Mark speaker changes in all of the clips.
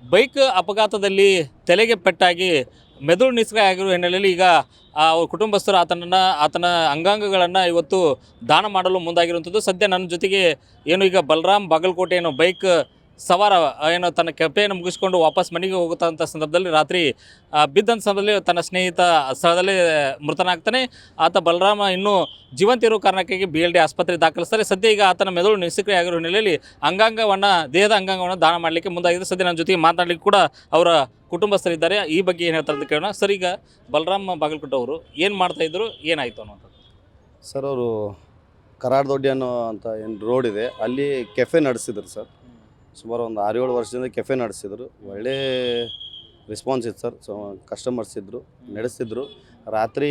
Speaker 1: Bike ಅಪಘಾತದಲ್ಲಿ ತಲೆಗೆ ಪೆಟ್ಟಾಗಿ ಮೆದುಳು ನಿಷ್ಕ್ರಿಯ ಆಗಿರುವ ಹಿನ್ನೆಲೆಯಲ್ಲಿ ಈಗ ಅವ್ರ ಕುಟುಂಬಸ್ಥರು ಆತನ ಅಂಗಾಂಗಗಳನ್ನು ಇವತ್ತು ದಾನ ಮಾಡಲು ಮುಂದಾಗಿರುವಂಥದ್ದು. ಸದ್ಯ ನನ್ನ ಜೊತೆಗೆ ಏನು ಈಗ ಬಲರಾಮ್ ಬಾಗಲಕೋಟೆ ಏನು ಬೈಕ್ ಸವಾರ ಏನು ತನ್ನ ಕೆಫೆಯನ್ನು ಮುಗಿಸ್ಕೊಂಡು ವಾಪಸ್ ಮನೆಗೆ ಹೋಗುತ್ತಂಥ ಸಂದರ್ಭದಲ್ಲಿ ರಾತ್ರಿ ಬಿದ್ದಂಥ ಸಂದರ್ಭದಲ್ಲಿ ತನ್ನ ಸ್ನೇಹಿತ ಸ್ಥಳದಲ್ಲೇ ಮೃತನಾಗ್ತಾನೆ. ಆತ ಬಲರಾಮ ಇನ್ನೂ ಜೀವಂತ ಇರೋ ಕಾರಣಕ್ಕಾಗಿ BLD ಆಸ್ಪತ್ರೆ ದಾಖಲಿಸ್ತಾರೆ. ಸದ್ಯ ಈಗ ಆತನ ಮೆದುಳು ನಿಷ್ಕ್ರಿಯ ಆಗಿರೋ ಹಿನ್ನೆಲೆಯಲ್ಲಿ ದೇಹದ ಅಂಗಾಂಗವನ್ನು ದಾನ ಮಾಡಲಿಕ್ಕೆ ಮುಂದಾಗಿದೆ. ಸದ್ಯ ನನ್ನ ಜೊತೆಗೆ ಮಾತನಾಡಲಿಕ್ಕೆ ಕೂಡ ಅವರ ಕುಟುಂಬಸ್ಥರಿದ್ದಾರೆ. ಈ ಬಗ್ಗೆ ಏನು ಹೇಳ್ತಾರೆ ಅಂತ ಕೇಳೋಣ. ಸರ್, ಈಗ ಬಲರಾಮ್ ಬಾಗಲಕೋಟೆ ಅವರು ಏನು ಮಾಡ್ತಾಯಿದ್ರು, ಏನಾಯಿತು ಅನ್ನೋಂಥದ್ದು?
Speaker 2: ಸರ್, ಅವರು ಕರಾಡ್ ದೊಡ್ಡಿ ಅನ್ನೋ ಅಂತ ಏನು ರೋಡ್ ಇದೆ, ಅಲ್ಲಿ ಕೆಫೆ ನಡೆಸಿದ್ರು ಸರ್. ಸುಮಾರು ಒಂದು 6-7 ವರ್ಷದಿಂದ ಕೆಫೆ ನಡೆಸಿದ್ರು. ಒಳ್ಳೆ ರೆಸ್ಪಾನ್ಸ್ ಇತ್ತು ಸರ್. ಕಸ್ಟಮರ್ಸ್ ಇದ್ದರು, ನಡೆಸ್ತಿದ್ರು. ರಾತ್ರಿ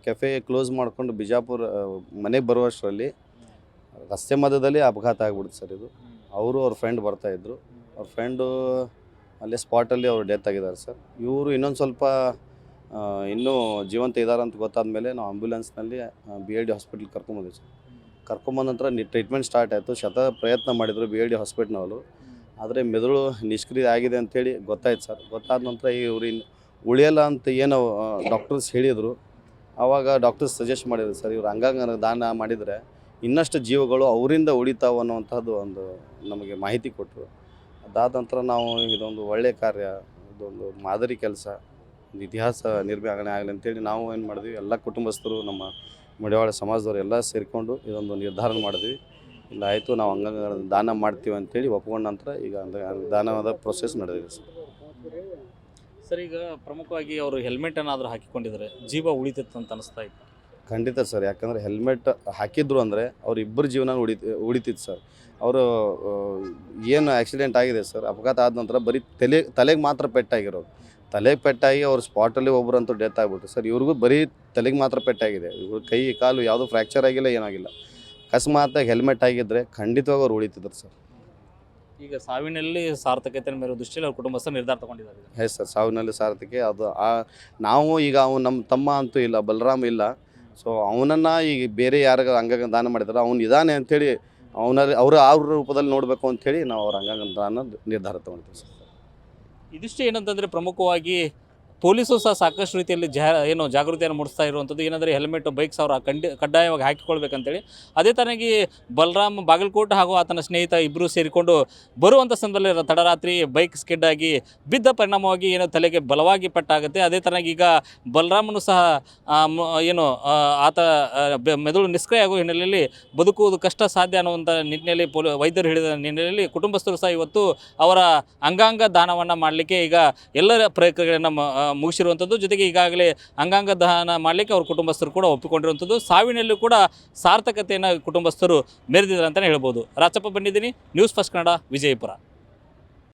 Speaker 2: ಕೆಫೆ ಕ್ಲೋಸ್ ಮಾಡಿಕೊಂಡು ಬಿಜಾಪುರ ಮನೆಗೆ ಬರುವಷ್ಟರಲ್ಲಿ ರಸ್ತೆ ಮಧ್ಯದಲ್ಲಿ ಅಪಘಾತ ಆಗಿಬಿಡ್ತು ಸರ್. ಇದು ಅವರು ಅವ್ರ ಫ್ರೆಂಡ್ ಬರ್ತಾಯಿದ್ರು. ಅವ್ರ ಫ್ರೆಂಡು ಅಲ್ಲೇ ಸ್ಪಾಟಲ್ಲಿ ಅವರು ಡೆತ್ ಆಗಿದ್ದಾರೆ ಸರ್. ಇವರು ಇನ್ನೊಂದು ಸ್ವಲ್ಪ ಇನ್ನೂ ಜೀವಂತ ಇದ್ದಾರೆ ಅಂತ ಗೊತ್ತಾದ ಮೇಲೆ ನಾವು ಆಂಬ್ಯುಲೆನ್ಸ್ನಲ್ಲಿ BLD ಹಾಸ್ಪಿಟ್ಲಿಗೆ ಕರ್ಕೊಂಬಂದಿವಿ ಸರ್. ಕರ್ಕೊಂಬಂದ ನಂತರ ಟ್ರೀಟ್ಮೆಂಟ್ ಸ್ಟಾರ್ಟ್ ಆಯಿತು. ಪ್ರಯತ್ನ ಮಾಡಿದರು BLD ಹಾಸ್ಪಿಟ್ಲ್ನವರು. ಆದರೆ ಮೆದುಳು ನಿಷ್ಕ್ರಿಯ ಆಗಿದೆ ಅಂಥೇಳಿ ಗೊತ್ತಾಯ್ತು ಸರ್. ಗೊತ್ತಾದ ನಂತರ ಇವ್ರು ಇನ್ನು ಉಳಿಯಲ್ಲ ಅಂತ ಏನೋ ಡಾಕ್ಟರ್ಸ್ ಹೇಳಿದರು. ಆವಾಗ ಡಾಕ್ಟರ್ಸ್ ಸಜೆಸ್ಟ್ ಮಾಡಿದ್ರು ಸರ್, ಇವ್ರು ಅಂಗಾಂಗ ದಾನ ಮಾಡಿದರೆ ಇನ್ನಷ್ಟು ಜೀವಗಳು ಅವರಿಂದ ಉಳಿತಾವೆ ಅನ್ನುವಂಥದ್ದು ಒಂದು ನಮಗೆ ಮಾಹಿತಿ ಕೊಟ್ಟರು. ಅದಾದ ನಂತರ ನಾವು ಇದೊಂದು ಒಳ್ಳೆಯ ಕಾರ್ಯ, ಇದೊಂದು ಮಾದರಿ ಕೆಲಸ, ಒಂದು ಇತಿಹಾಸ ನಿರ್ಮಾಣ ಆಗಲಿ ಅಂತೇಳಿ ನಾವು ಏನು ಮಾಡಿದ್ವಿ, ಎಲ್ಲ ಕುಟುಂಬಸ್ಥರು, ನಮ್ಮ ಮಡಿವಾಳ ಸಮಾಜದವರು ಎಲ್ಲ ಸೇರಿಕೊಂಡು ಇದೊಂದು ನಿರ್ಧಾರ ಮಾಡಿದ್ವಿ. ಇಲ್ಲ ಆಯಿತು, ನಾವು ಅಂಗಾಂಗಗಳನ್ನು ದಾನ ಮಾಡ್ತೀವಿ ಅಂತೇಳಿ ಒಪ್ಕೊಂಡ ನಂತರ ಈಗ ದಾನವಾದ ಪ್ರೊಸೆಸ್ ನಡೆದಿದೆ ಸರ್.
Speaker 1: ಸರ್, ಈಗ ಪ್ರಮುಖವಾಗಿ ಅವರು ಹೆಲ್ಮೆಟ್ ಏನಾದರೂ ಹಾಕಿಕೊಂಡಿದ್ದಾರೆ, ಜೀವ ಉಳಿತಿತ್ತು ಅಂತ ಅನಿಸ್ತಾ ಇತ್ತು?
Speaker 2: ಖಂಡಿತ ಸರ್. ಯಾಕಂದರೆ ಹೆಲ್ಮೆಟ್ ಹಾಕಿದ್ರು ಅಂದರೆ ಅವ್ರಿಬ್ಬರು ಜೀವನ ಉಳಿತಿತ್ತು ಸರ್. ಅವರು ಏನು ಆಕ್ಸಿಡೆಂಟ್ ಆಗಿದೆ ಸರ್, ಅಪಘಾತ ಆದ ನಂತರ ಬರೀ ತಲೆಗೆ ಮಾತ್ರ ಪೆಟ್ಟಾಗಿರೋದು. ತಲೆಗೆ ಪೆಟ್ಟಾಗಿ ಅವ್ರು ಸ್ಪಾಟಲ್ಲಿ ಒಬ್ಬರಂತೂ ಡೆತ್ ಆಗಿಬಿಟ್ಟು ಸರ್. ಇವ್ರಿಗೂ ಬರೀ ತಲೆಗೆ ಮಾತ್ರ ಪೆಟ್ಟಾಗಿದೆ. ಇವ್ರ ಕೈ ಕಾಲು ಯಾವುದೂ ಫ್ರ್ಯಾಕ್ಚರ್ ಆಗಿಲ್ಲ, ಏನಾಗಿಲ್ಲ. ಅಕಸ್ಮಾತಾಗಿ ಹೆಲ್ಮೆಟ್ ಆಗಿದ್ದರೆ ಖಂಡಿತವಾಗಿ ಅವ್ರು ಉಳಿತಿದ್ರು ಸರ್.
Speaker 1: ಈಗ ಸಾವಿನಲ್ಲಿ ಸಾರ್ಥಕತೆ ಮೇರೋ ದೃಷ್ಟಿಯಲ್ಲಿ ಅವ್ರ ಕುಟುಂಬಸ್ಥರು ನಿರ್ಧಾರ ತಗೊಂಡಿದ್ದಾರೆ.
Speaker 2: ಎಸ್ ಸರ್, ಸಾವಿನಲ್ಲಿ ಸಾರ್ಥಕ್ಕೆ ಅದು. ನಾವು ಈಗ ನಮ್ಮ ತಮ್ಮ ಅಂತೂ ಇಲ್ಲ, ಬಲರಾಮ್ ಇಲ್ಲ. ಸೊ ಅವನನ್ನು ಈಗ ಬೇರೆ ಯಾರಿಗ ಅಂಗಾಂಗ ದಾನ ಮಾಡಿದಾರೆ, ಅವ್ನು ಇದ್ದಾನೆ ಅಂಥೇಳಿ ಅವ್ರ ರೂಪದಲ್ಲಿ ನೋಡಬೇಕು ಅಂಥೇಳಿ ನಾವು ಅವ್ರ ಅಂಗಾಂಗ ದಾನ ನಿರ್ಧಾರ ತೊಗೊಳ್ತೀವಿ ಸರ್.
Speaker 1: ಇದಿಷ್ಟು ಏನಂತಂದರೆ ಪ್ರಮುಖವಾಗಿ ಪೊಲೀಸರು ಸಹ ಸಾಕಷ್ಟು ರೀತಿಯಲ್ಲಿ ಜಾಗೃತಿಯನ್ನು ಮೂಡಿಸ್ತಾ ಇರುವಂಥದ್ದು. ಏನಂದರೆ ಹೆಲ್ಮೆಟ್ ಬೈಕ್ ಸವಾರ ಕಡ್ಡಾಯವಾಗಿ ಹಾಕಿಕೊಳ್ಬೇಕಂತೇಳಿ. ಅದೇ ತರನಾಗಿ ಬಲರಾಮ್ ಬಾಗಲಕೋಟೆ ಹಾಗೂ ಆತನ ಸ್ನೇಹಿತ ಇಬ್ಬರು ಸೇರಿಕೊಂಡು ಬರುವಂಥ ಸಂದರ್ಭದಲ್ಲಿ ತಡರಾತ್ರಿ ಬೈಕ್ ಸ್ಕಿಡ್ ಆಗಿ ಬಿದ್ದ ಪರಿಣಾಮವಾಗಿ ತಲೆಗೆ ಬಲವಾಗಿ ಪಟ್ಟಾಗುತ್ತೆ. ಅದೇ ತರನಾಗಿ ಈಗ ಬಲರಾಮನು ಸಹ ಆತ ಮೆದುಳು ನಿಷ್ಕ್ರಿಯ ಆಗುವ ಹಿನ್ನೆಲೆಯಲ್ಲಿ ಬದುಕುವುದು ಕಷ್ಟ ಸಾಧ್ಯ ಅನ್ನುವಂಥ ನಿಟ್ಟಿನಲ್ಲಿ ವೈದ್ಯರು ಹೇಳಿದ ಹಿನ್ನೆಲೆಯಲ್ಲಿ ಕುಟುಂಬಸ್ಥರು ಸಹ ಇವತ್ತು ಅವರ ಅಂಗಾಂಗ ದಾನವನ್ನು ಮಾಡಲಿಕ್ಕೆ ಈಗ ಎಲ್ಲರ ಪ್ರಕ್ರಿಯೆಗಳನ್ನು ಮುಗಿಸಿರುವಂಥದ್ದು. ಜೊತೆಗೆ ಈಗಾಗಲೇ ಅಂಗಾಂಗ ದಾನ ಮಾಡಲಿಕ್ಕೆ ಅವ್ರ ಕುಟುಂಬಸ್ಥರು ಕೂಡ ಒಪ್ಪಿಕೊಂಡಿರುವಂಥದ್ದು. ಸಾವಿನಲ್ಲೂ ಕೂಡ ಸಾರ್ಥಕತೆಯನ್ನು ಕುಟುಂಬಸ್ಥರು ಮೆರೆದಿದ್ದಾರೆ ಅಂತಲೇ ಹೇಳ್ಬೋದು. ರಾಚಪ್ಪ ಬಂದಿದ್ದೀನಿ, ನ್ಯೂಸ್ ಫಸ್ಟ್ ಕನ್ನಡ, ವಿಜಯಪುರ.